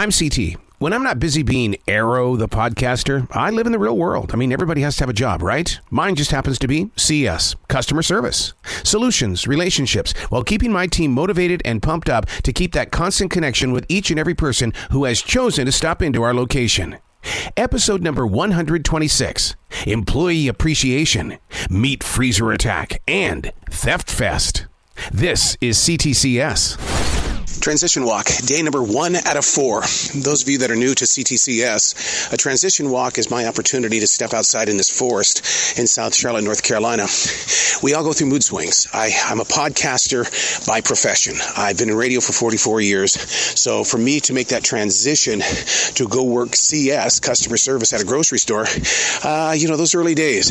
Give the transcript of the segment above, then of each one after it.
I'm CT. When I'm not busy being Arroe, the podcaster, I live in the real world. I mean, everybody has to have a job, right? Mine just happens to be C.S Customer Service Solutions, relationships, while keeping my team motivated and pumped up to keep that constant connection with each and every person who has chosen to stop into our location. Episode number 126, Employee Appreciation, Meat Freezer Attack, and Theft Fest. This is C.T.C.S. Transition walk, day number 1 out of 4. Those of you that are new to C.T.C.S, a transition walk is my opportunity to step outside in this forest in South Charlotte, North Carolina. We all go through mood swings. I'm a podcaster by profession. I've been in radio for 44 years. So for me to make that transition to go work C.S Customer Service at a grocery store, those early days,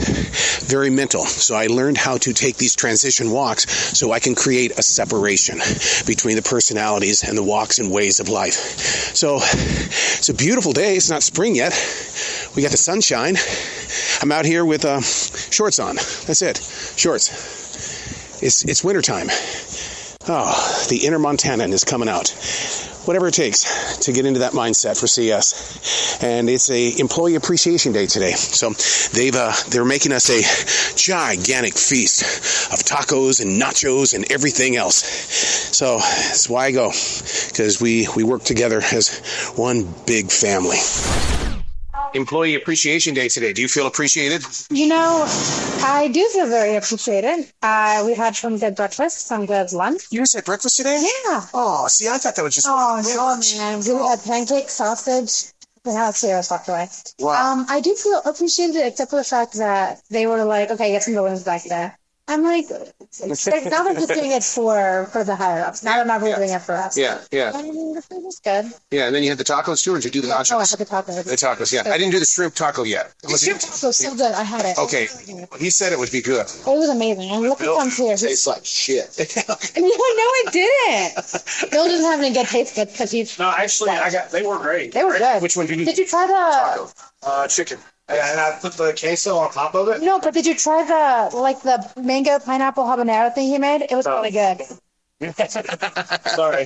very mental. So I learned how to take these transition walks so I can create a separation between the personality and the walks and ways of life. So it's a beautiful day. It's not spring yet. We got the sunshine. I'm out here with shorts on. That's it. Shorts. It's wintertime. Oh, the inner Montanan is coming out. Whatever it takes to get into that mindset for CS. And it's a employee appreciation day today. So they're making us a gigantic feast of tacos and nachos and everything else. So that's why I go, because we work together as one big family. Employee Appreciation Day today. Do you feel appreciated? I do feel very appreciated. We had some good breakfast, some good lunch. You just had breakfast today? Yeah. Oh, see, I thought that was just... Oh, no, man. We had pancakes, sausage. We had cereals, walked away. Wow. I do feel appreciated, except for the fact that they were like, okay, get some balloons back there. I'm like, now they're just doing it for the higher-ups. Now they're not really doing it for us. Yeah. I mean, the food was good. Yeah, and then you had the tacos too, or did you do the nachos? Oh, I had the tacos. The tacos, yeah. I didn't do the shrimp taco yet. The shrimp taco was so good. I had it. Okay. He said it would be good. It was amazing. And look at some here. It tastes like shit. No, it didn't. Bill doesn't have any good taste buds because he's... No, actually, they were great. They were good. Which one did you... Did you try the... Chicken. And I put the queso on top of it. No, but did you try the mango pineapple habanero thing he made? It was really good. Sorry.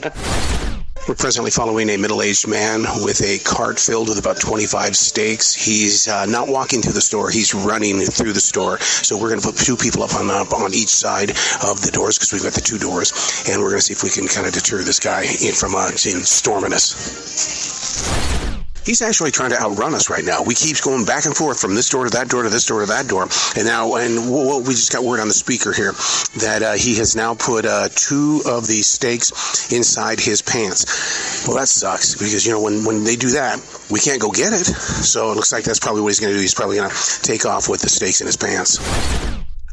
We're presently following a middle-aged man with a cart filled with about 25 steaks. He's not walking through the store. He's running through the store. So we're going to put 2 people up on each side of the doors because we've got the 2 doors. And we're going to see if we can kind of deter this guy from storming us. He's actually trying to outrun us right now. We keep going back and forth from this door to that door to this door to that door. And we just got word on the speaker here that he has now put 2 of the steaks inside his pants. Well, that sucks because, when they do that, we can't go get it. So it looks like that's probably what he's going to do. He's probably going to take off with the steaks in his pants.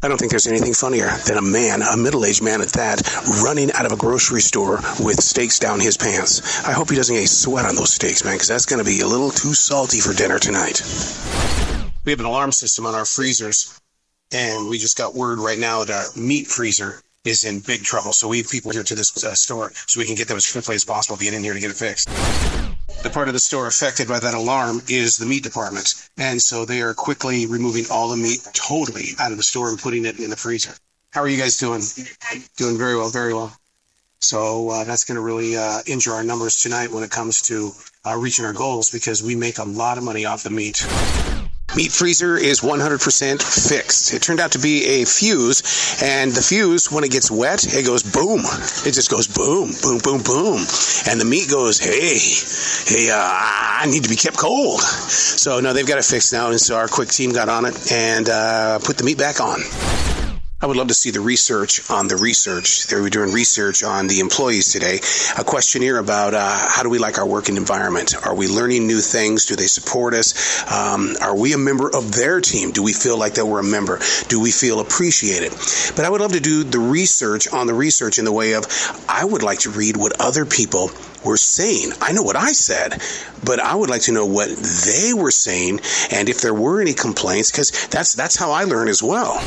I don't think there's anything funnier than a middle-aged man at that, running out of a grocery store with steaks down his pants. I hope he doesn't get sweat on those steaks, man, because that's going to be a little too salty for dinner tonight. We have an alarm system on our freezers, and we just got word right now that our meat freezer is in big trouble. So we have people here to this store so we can get them as quickly as possible, being in here to get it fixed. The part of the store affected by that alarm is the meat department. And so they are quickly removing all the meat totally out of the store and putting it in the freezer. How are you guys doing? Doing very well, very well. So that's going to really injure our numbers tonight when it comes to reaching our goals because we make a lot of money off the meat. Meat freezer is 100% fixed. It turned out to be a fuse, and the fuse, when it gets wet, it goes boom. It just goes boom, boom, boom, boom. And the meat goes, hey, I need to be kept cold. So, no, they've got it fixed now, and so our quick team got on it and put the meat back on. I would love to see the research on the research. They were doing research on the employees today. A questionnaire about how do we like our working environment? Are we learning new things? Do they support us? Are we a member of their team? Do we feel like that we're a member? Do we feel appreciated? But I would love to do the research on the research in the way of I would like to read what other people were saying. I know what I said, but I would like to know what they were saying and if there were any complaints, because that's how I learn as well.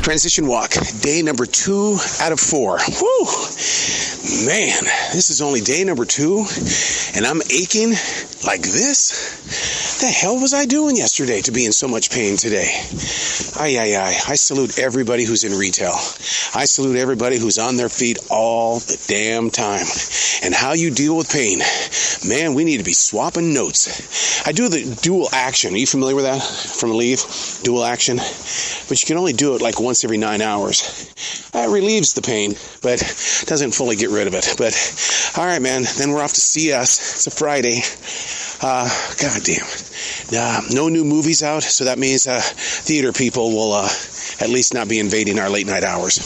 Transition walk, day number 2 out of 4. Whew, man, this is only day number 2, and I'm aching like this. the hell was I doing yesterday to be in so much pain today? I salute everybody who's in retail. I salute everybody who's on their feet all the damn time. And how you deal with pain. Man, we need to be swapping notes. I do the dual action. Are you familiar with that from Leave? Dual action. But you can only do it like once every 9 hours. It relieves the pain, but doesn't fully get rid of it. But, all right, man. Then we're off to CS. It's a Friday. God damn. No new movies out, so that means theater people will at least not be invading our late night hours.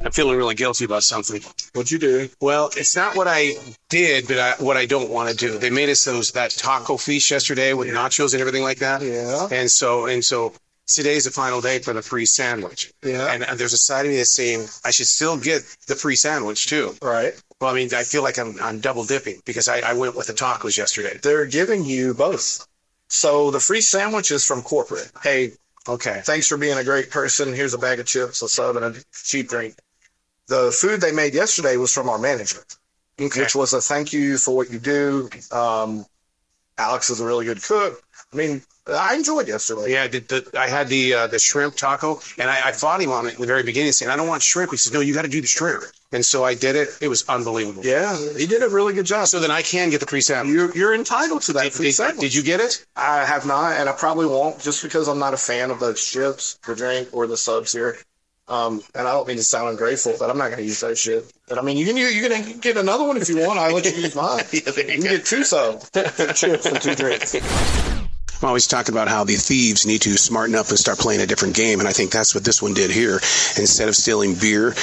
I'm feeling really guilty about something. What'd you do? Well, it's not what I did, but what I don't want to do. They made us that taco feast yesterday with nachos and everything like that. Yeah. And so today's the final day for the free sandwich. Yeah. And there's a side of me that's saying I should still get the free sandwich too. Right. Well, I mean, I feel like I'm double dipping because I went with the tacos yesterday. They're giving you both. So the free sandwich is from corporate. Hey, Okay. thanks for being a great person. Here's a bag of chips, a soda, and a cheap drink. The food they made yesterday was from our management, which was a thank you for what you do. Alex is a really good cook. I mean, I enjoyed yesterday. Yeah, I had the shrimp taco, and I fought him on it in the very beginning, saying, I don't want shrimp. He says, no, you got to do the shrimp. And so I did it. It was unbelievable. Yeah, he did a really good job. So then I can get the free sandwich. You're entitled to that free sandwich. Did you get it? I have not, and I probably won't, just because I'm not a fan of those chips, the drink, or the subs here. And I don't mean to sound ungrateful, but I'm not going to use that shit. But I mean, you can get another one if you want. I'll let you use mine. You can get two subs, chips, and 2 drinks. I'm always talking about how the thieves need to smarten up and start playing a different game, and I think that's what this one did here. Instead of stealing beer,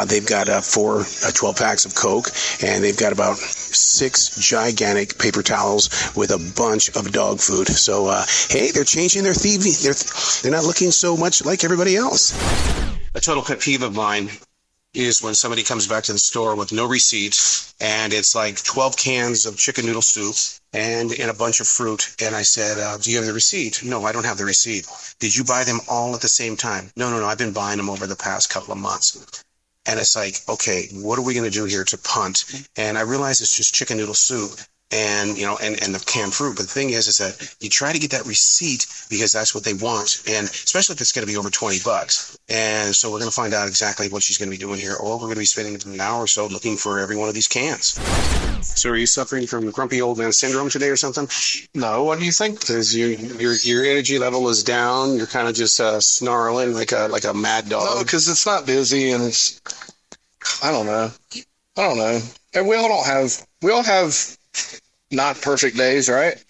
they've got 12 packs of Coke, and they've got about 6 gigantic paper towels with a bunch of dog food. So, hey, they're changing their thieving. They're not looking so much like everybody else. A total pet peeve of mine is when somebody comes back to the store with no receipt, and it's like 12 cans of chicken noodle soup and a bunch of fruit. And I said, do you have the receipt? No, I don't have the receipt. Did you buy them all at the same time? No, I've been buying them over the past couple of months. And it's like, okay, what are we going to do here to punt? And I realize it's just chicken noodle soup and the canned fruit. But the thing is that you try to get that receipt because that's what they want. And especially if it's going to be over $20. And so we're going to find out exactly what she's going to be doing here. Or we're going to be spending an hour or so looking for every one of these cans. So are you suffering from grumpy old man syndrome today or something? No, what do you think? Because your energy level is down. You're kind of just snarling like a mad dog. No, because it's not busy, and it's, I don't know. And we all have not perfect days, right?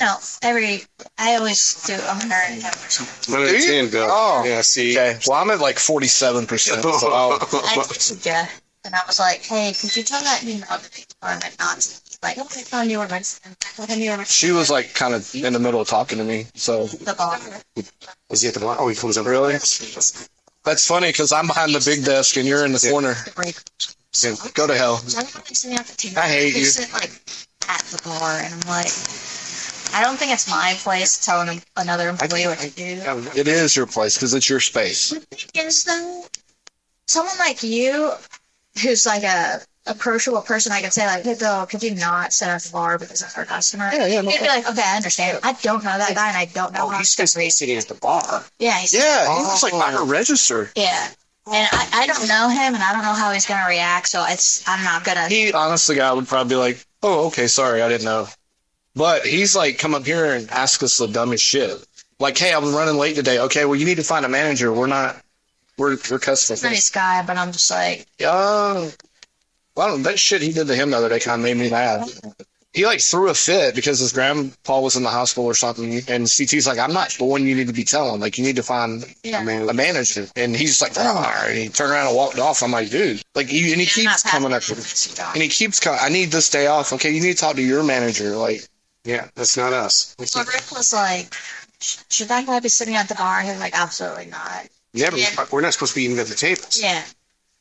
No, I always do 110%. 110, Bill. Oh, yeah, see. Okay, well, I'm at like 47%. So I texted you, and I was like, hey, could you tell that email to the department not to, like, okay, tell me your medicine. she was like kind of in the middle of talking to me, so. The bar. Is he at the bar? Oh, he comes up. Really? That's funny, because I'm behind the big desk, and you're in the corner. The break. Yeah, go to hell. I hate you. They sit, like, at the bar, and I'm like, I don't think it's my place to tell another employee what to do. It is your place, because it's your space. The thing is, though, someone like you, who's like a approachable person, I could say, like, hey, Bill, could you not sit at the bar because it's our customer? Yeah, no You'd be like, okay, I understand. I don't know that guy, and I don't know how He's sitting at the bar. Yeah, He was like by her register. Yeah. And I don't know him, and I don't know how he's going to react, so I'm not going to... He, honestly, guy would probably be like, oh, okay, sorry, I didn't know. But he's like, come up here and ask us the dumbest shit. Like, hey, I was running late today. Okay, well, you need to find a manager. We're customer. Nice guy, but I'm just like... Well, that shit he did to him the other day kind of made me mad. He, like, threw a fit because his grandpa was in the hospital or something, and CT's like, I'm not the one you need to be telling. Like, you need to find a manager. And he's just like, and he turned around and walked off. I'm like, dude. Like, he keeps coming up with it. And he keeps coming, I need this day off. Okay, you need to talk to your manager. Like, yeah, that's not us. So Rick was like, should that guy be sitting at the bar? He was like, absolutely not. Yeah, but we're not supposed to be eating at the tables. Yeah.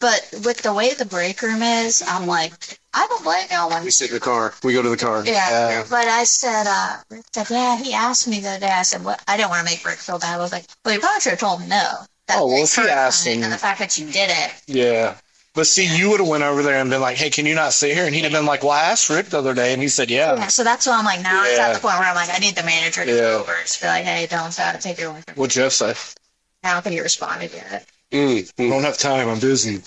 But with the way the break room is, I'm like, I don't blame y'all. We sit in the car. We go to the car. Yeah. But I said, Rick said, yeah, he asked me the other day. I said, what? I didn't want to make Rick feel bad. I was like, well, you probably should have told him no. well, if he asked him. And the fact that you did it. Yeah. But see, you would have went over there and been like, hey, can you not sit here? And he'd have been like, well, I asked Rick the other day, and he said, yeah. So that's why I'm like, now it's at the point where I'm like, I need the manager to go over and just be like, hey, don't take your one. What'd Jeff say? I don't think he responded yet. I don't have time. I'm busy.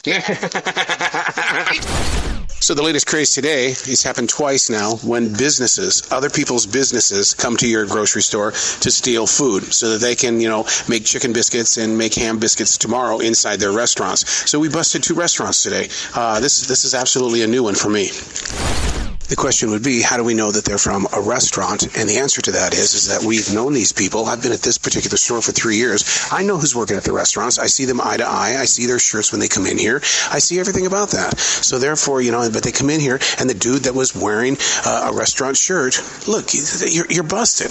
So the latest craze today, it's happened twice now, when other people's businesses come to your grocery store to steal food so that they can, make chicken biscuits and make ham biscuits tomorrow inside their restaurants. So we busted 2 restaurants today. This is absolutely a new one for me. The question would be, how do we know that they're from a restaurant? And the answer to that is that we've known these people. I've been at this particular store for 3 years. I know who's working at the restaurants. I see them eye to eye. I see their shirts when they come in here. I see everything about that. So therefore, but they come in here, and the dude that was wearing a restaurant shirt, look, you're busted.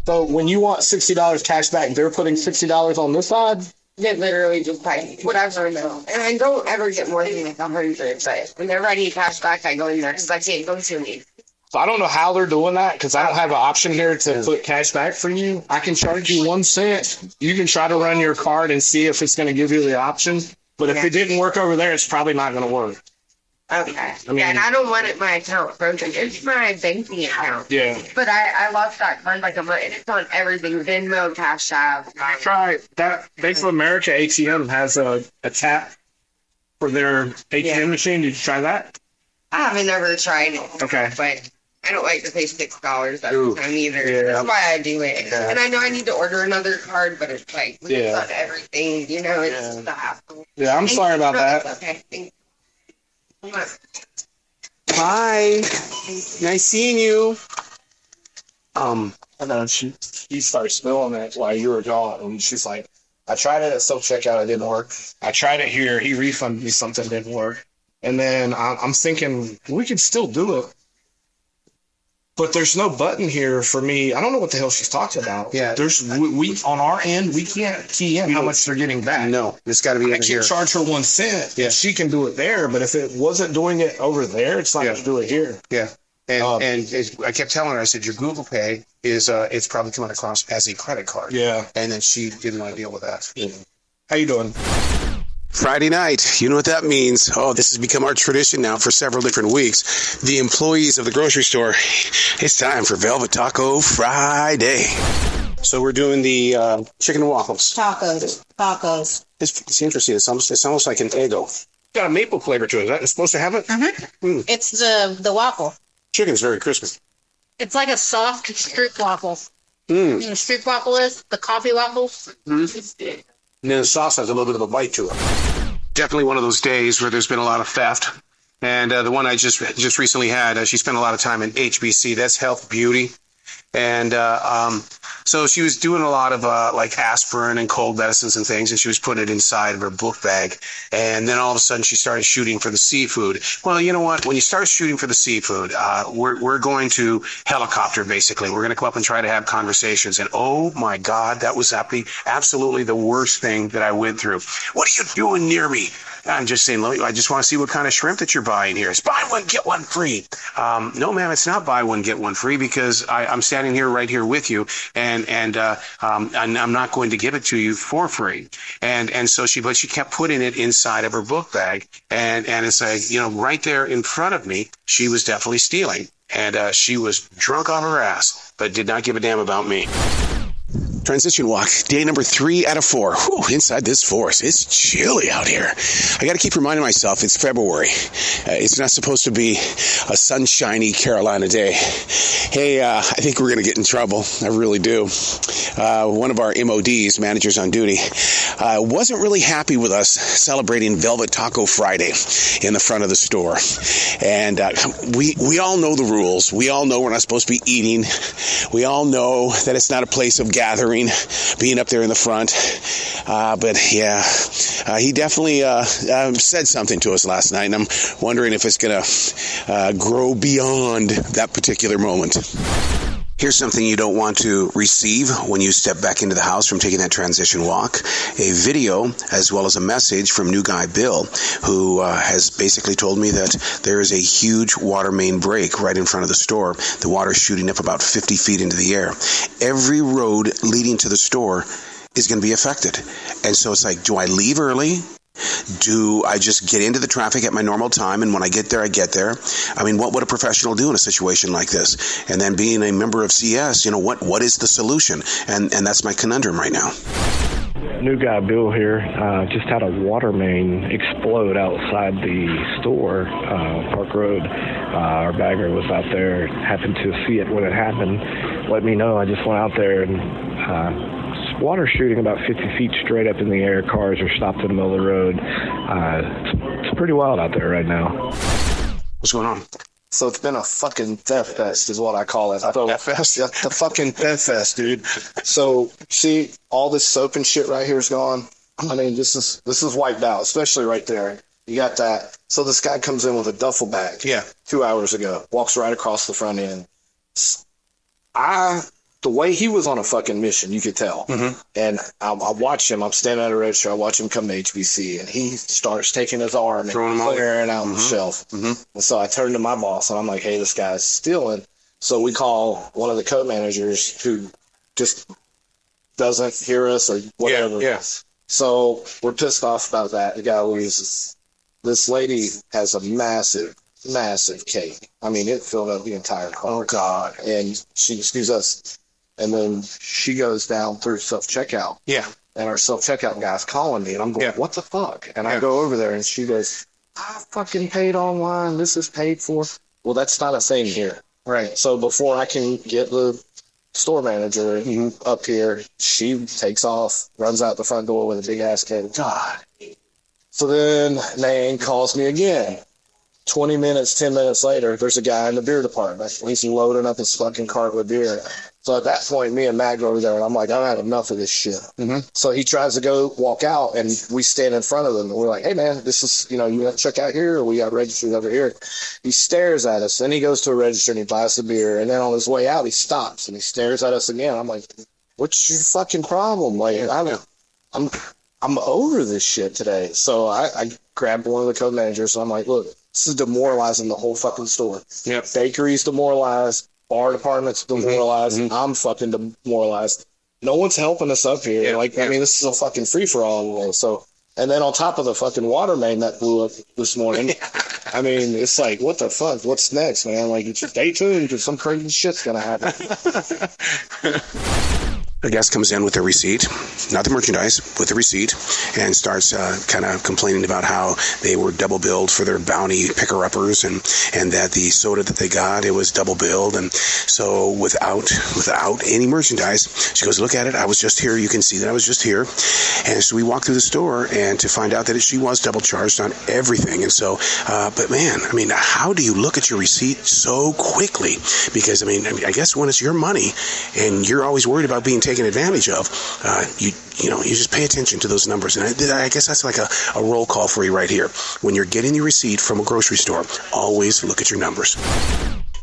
So when you want $60 cash back, they're putting $60 on this side? They literally just pay whatever amount. And I don't ever get more than like 100, but whenever I need cash back, I go in there because I can't go to me. So I don't know how they're doing that because I don't have an option here to put cash back for you. I can charge you 1 cent. You can try to run your card and see if it's going to give you the option. But if it didn't work over there, it's probably not going to work. Okay. And I don't want my account frozen. It's my banking account. Yeah. But I lost that card like a month, and it's on everything. Venmo, Cash App. I tried that. Bank of America ATM has a tap for their ATM machine. Did you try that? I haven't ever tried it. Okay. But I don't like to pay $6 every time either. Yeah. That's why I do it. Yeah. And I know I need to order another card, but it's like, it's on everything. It's just a hassle. Yeah, I'm sorry about that. Okay. Thank you. Hi. Nice seeing you. And then she starts spilling it while you were gone, and she's like, I tried it at self-checkout, it didn't work. I tried it here, he refunded me something, didn't work. And then I'm thinking, we could still do it. But there's no button here for me. I don't know what the hell she's talking about. Yeah. We on our end, we can't key in how much they're getting back. No, it's got to be I over can't here. charge her 1 cent. Yeah. She can do it there, but if it wasn't doing it over there, it's not going to do it here. Yeah. And I kept telling her, I said, your Google Pay is it's probably coming across as a credit card. Yeah. And then she didn't want to deal with that. Yeah. How you doing? Friday night, you know what that means. Oh, this has become our tradition now for several different weeks. The employees of the grocery store, it's time for Velvet Taco Friday. So we're doing the chicken and waffles. Tacos. It's interesting. It's almost like an Eggo. It's got a maple flavor to it. Is that supposed to have it? Mm-hmm. It's the waffle. Chicken's very crispy. It's like a soft street waffle. Mm. You know what a street waffle is? The coffee waffles? Mm-hmm. And then the sauce has a little bit of a bite to it. Definitely one of those days where there's been a lot of theft. And the one I just recently had, she spent a lot of time in HBC. That's Health Beauty. And so she was doing a lot of like aspirin and cold medicines and things, and she was putting it inside of her book bag. And then all of a sudden she started shooting for the seafood. Well, you know what? When you start shooting for the seafood, we're going to helicopter, basically. We're going to come up and try to have conversations. And oh my God, that was absolutely the worst thing that I went through. What are you doing near me? I'm just saying, I just want to see what kind of shrimp that you're buying here. It's buy one, get one free. No, ma'am, it's not buy one, get one free because I'm standing here right here with you and I'm not going to give it to you for free. And so she kept putting it inside of her book bag. And it's like, right there in front of me, she was definitely stealing. And she was drunk on her ass, but did not give a damn about me. Transition walk, day number 3 out of 4. Whew, inside this forest. It's chilly out here. I got to keep reminding myself it's February. It's not supposed to be a sunshiny Carolina day. Hey, I think we're going to get in trouble. I really do. One of our MODs, managers on duty, wasn't really happy with us celebrating Velvet Taco Friday in the front of the store. And we all know the rules. We all know we're not supposed to be eating. We all know that it's not a place of gathering, being up there in the front. But yeah, he definitely said something to us last night, and I'm wondering if it's going to grow beyond that particular moment. Here's something you don't want to receive when you step back into the house from taking that transition walk. A video as well as a message from new guy Bill, who has basically told me that there is a huge water main break right in front of the store. The water's shooting up about 50 feet into the air. Every road leading to the store is going to be affected. And so it's like, do I leave early Do I just get into the traffic at my normal time, and when I get there, I get there? I mean, what would a professional do in a situation like this? And then being a member of CS, what is the solution? And that's my conundrum right now. New guy Bill here just had a water main explode outside the store, Park Road. Our bagger was out there, happened to see it when it happened. Let me know. I just went out there and water shooting about 50 feet straight up in the air. Cars are stopped in the middle of the road. It's pretty wild out there right now. What's going on? So it's been a fucking theft fest is what I call it. Theft fest? Yeah, the fucking theft fest, dude. So see, all this soap and shit right here is gone. I mean, this is wiped out, especially right there. You got that. So this guy comes in with a duffel bag. Yeah. 2 hours ago. Walks right across the front end. The way he was on a fucking mission, you could tell. Mm-hmm. And I watch him. I'm standing at a register. I watch him come to HBC, and he starts taking his arm and clearing out the shelf. Mm-hmm. And so I turn to my boss, and I'm like, hey, this guy's stealing. So we call one of the co-managers who just doesn't hear us or whatever. Yeah. So we're pissed off about that. The guy loses. This lady has a massive cake. I mean, it filled up the entire car. Oh, God. And she excuse us. And then she goes down through self-checkout. Yeah. And our self-checkout guy's calling me. And I'm going, what the fuck? And I go over there, and she goes, I fucking paid online. This is paid for. Well, that's not a thing here. Right. So before I can get the store manager up here, she takes off, runs out the front door with a big-ass cake. God. So then Nain calls me again. 20 minutes, 10 minutes later, there's a guy in the beer department. He's loading up his fucking cart with beer. So at that point, me and Matt go over there, and I'm like, I've had enough of this shit. Mm-hmm. So he tries to go walk out, and we stand in front of him, and we're like, hey, man, this is, you got to check out here, or we got registers over here. He stares at us. Then he goes to a register, and he buys the beer. And then on his way out, he stops, and he stares at us again. I'm like, what's your fucking problem? Like, I'm over this shit today. So I grabbed one of the co-managers, and I'm like, look, this is demoralizing the whole fucking store. Yep. Bakery's demoralized. Bar department's demoralized. Mm-hmm. I'm fucking demoralized. No one's helping us up here. Yeah. I mean, this is a fucking free-for-all anyway. So, and then on top of the fucking water main that blew up this morning, I mean, it's like, what the fuck? What's next, man? Like, stay tuned because some crazy shit's going to happen. The guest comes in with their receipt, not the merchandise, with the receipt, and starts kind of complaining about how they were double billed for their bounty picker-uppers, and that the soda that they got, it was double billed. And so without any merchandise, she goes, look at it, I was just here, you can see that I was just here. And so we walk through the store and to find out that she was double charged on everything. And so, but man, I mean, how do you look at your receipt so quickly? Because, I mean, I guess when it's your money and you're always worried about being taken advantage of, you just pay attention to those numbers. And I guess that's like a roll call for you right here. When you're getting your receipt from a grocery store, always look at your numbers.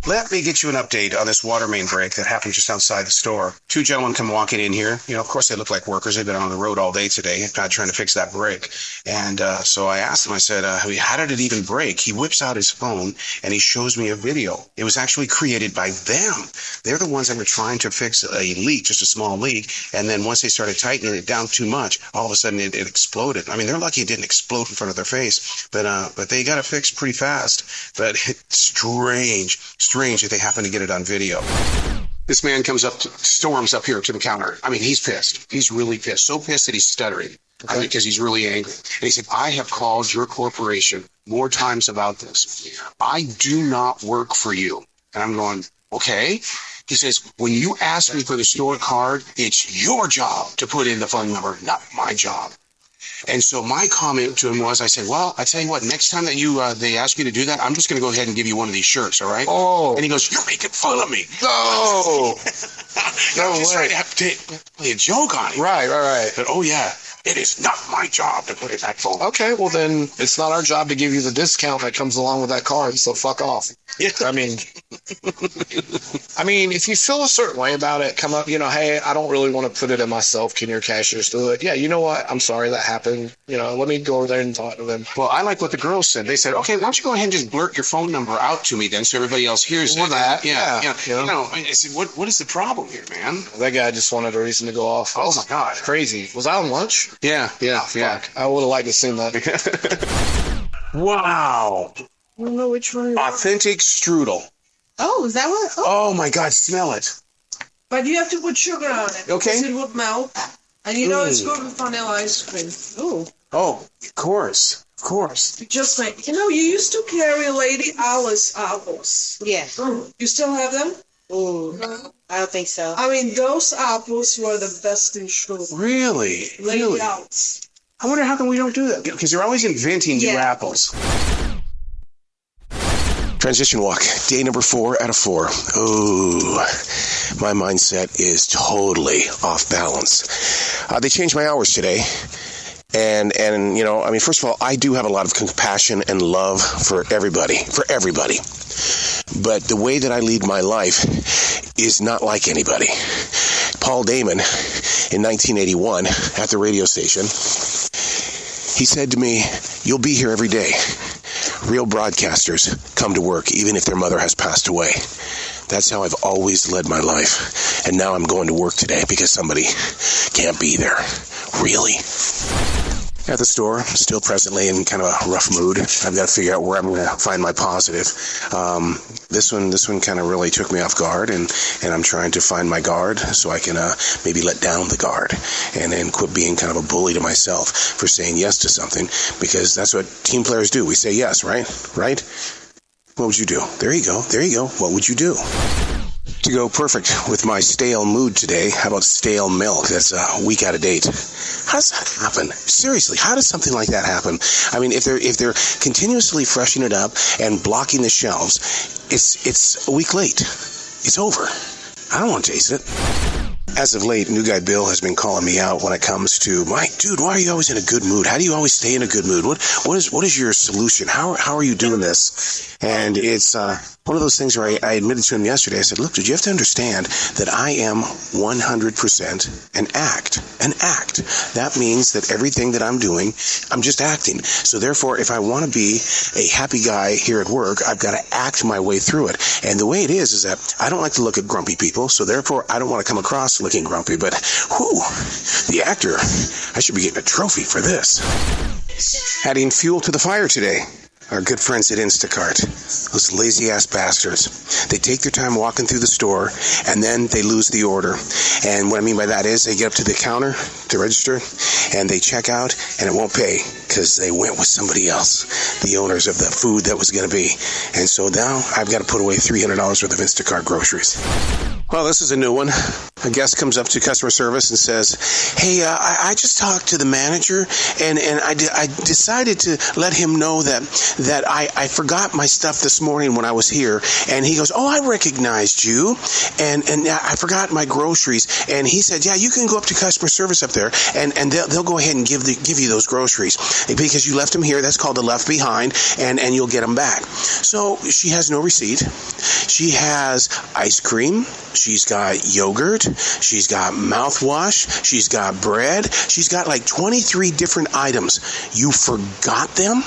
Let me get you an update on this water main break that happened just outside the store. Two gentlemen come walking in here. Of course, they look like workers. They've been on the road all day today, trying to fix that break. And so I asked him, I said, how did it even break? He whips out his phone, and he shows me a video. It was actually created by them. They're the ones that were trying to fix a leak, just a small leak. And then once they started tightening it down too much, all of a sudden it exploded. I mean, they're lucky it didn't explode in front of their face. But they got it fixed pretty fast. But it's strange if they happen to get it on video. This man storms up here to the counter. I mean, he's pissed. He's really pissed. So pissed that he's stuttering. Okay. Because he's really angry. And he said, I have called your corporation more times about this. I do not work for you. And I'm going, okay. He says, when you ask me for the store card, it's your job to put in the phone number, not my job. And so my comment to him was, I said, well, I tell you what, next time that they ask you to do that, I'm just going to go ahead and give you one of these shirts, all right? Oh. And he goes, you're making fun of me. No. No way. Trying to play a joke on him. Right. But, oh, yeah, it is not my job to put in that phone. Okay, well, then it's not our job to give you the discount that comes along with that card, so fuck off. Yeah. I mean, if you feel a certain way about it, come up, hey, I don't really want to put it in myself. Can your cashiers do it? Yeah, you know what? I'm sorry that happened. Let me go over there and talk to them. Well, I like what the girls said. They said, okay, why don't you go ahead and just blurt your phone number out to me then so everybody else hears it. That. Yeah. I said, what is the problem here, man? That guy just wanted a reason to go off. Oh, my God. Crazy. Was I on lunch? Yeah. Fuck. I would have liked to see that. Wow. I don't know which one. Authentic strudel. Oh, is that what? Oh my God, smell it. But you have to put sugar on it. Okay. Because it would melt. And you know it's good with vanilla ice cream. Ooh. Oh, of course. Just like, you used to carry Lady Alice apples. Yeah. You still have them? Ooh. I don't think so. I mean, those apples were the best in sugar. Really? Lady Alice. I wonder how come we don't do that? Because they're always inventing new apples. Transition walk, day number 4 out of 4. Ooh, my mindset is totally off balance. They changed my hours today. And first of all, I do have a lot of compassion and love for everybody. But the way that I lead my life is not like anybody. Paul Damon, in 1981, at the radio station, he said to me, "You'll be here every day. Real broadcasters come to work even if their mother has passed away." That's how I've always led my life. And now I'm going to work today because somebody can't be there. Really? At the store, still presently in kind of a rough mood. I've got to figure out where I'm going to find my positive. This one kind of really took me off guard, and I'm trying to find my guard so I can maybe let down the guard and then quit being kind of a bully to myself for saying yes to something, because that's what team players do. We say yes, right? What would you do? There you go. What would you do? To go perfect with my stale mood today, how about stale milk? That's a week out of date. How does that happen? Seriously, how does something like that happen? I mean, if they're continuously freshening it up and blocking the shelves, it's a week late. It's over. I don't want to taste it. As of late, new guy Bill has been calling me out when it comes to, Mike, dude, why are you always in a good mood? How do you always stay in a good mood? What is your solution? How are you doing this? And it's one of those things where I admitted to him yesterday. I said, look, dude, you have to understand that I am 100% an act. That means that everything that I'm doing, I'm just acting. So therefore, if I want to be a happy guy here at work, I've got to act my way through it. And the way it is that I don't like to look at grumpy people. So therefore, I don't want to come across looking grumpy. But, the actor, I should be getting a trophy for this. Adding fuel to the fire today. Our good friends at Instacart, those lazy-ass bastards. They take their time walking through the store, and then they lose the order. And what I mean by that is they get up to the counter to register, and they check out, and it won't pay because they went with somebody else, the owners of the food that was going to be. And so now I've got to put away $300 worth of Instacart groceries. Well, this is a new one. A guest comes up to customer service and says, "Hey, I just talked to the manager, and I decided to let him know that I forgot my stuff this morning when I was here." And he goes, "Oh, I recognized you, and I forgot my groceries." And he said, "Yeah, you can go up to customer service up there, and they'll go ahead and give you those groceries because you left them here. That's called the left behind, and you'll get them back." So she has no receipt. She has ice cream. She's got yogurt. She's got mouthwash. She's got bread. She's got like 23 different items. You forgot them?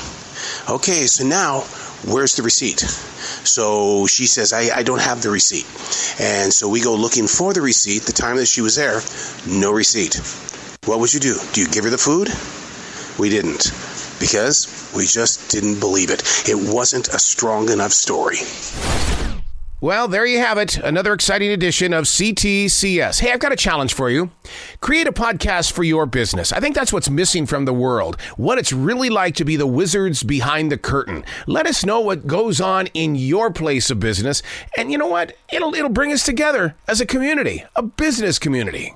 Okay, so now where's the receipt? So she says, I don't have the receipt. And so we go looking for the receipt. The time that she was there, no receipt. What would you do? Do you give her the food? We didn't, because we just didn't believe it. It wasn't a strong enough story. Well, there you have it. Another exciting edition of C.T.C.S. Hey, I've got a challenge for you. Create a podcast for your business. I think that's what's missing from the world. What it's really like to be the wizards behind the curtain. Let us know what goes on in your place of business. And you know what? It'll bring us together as a community, a business community.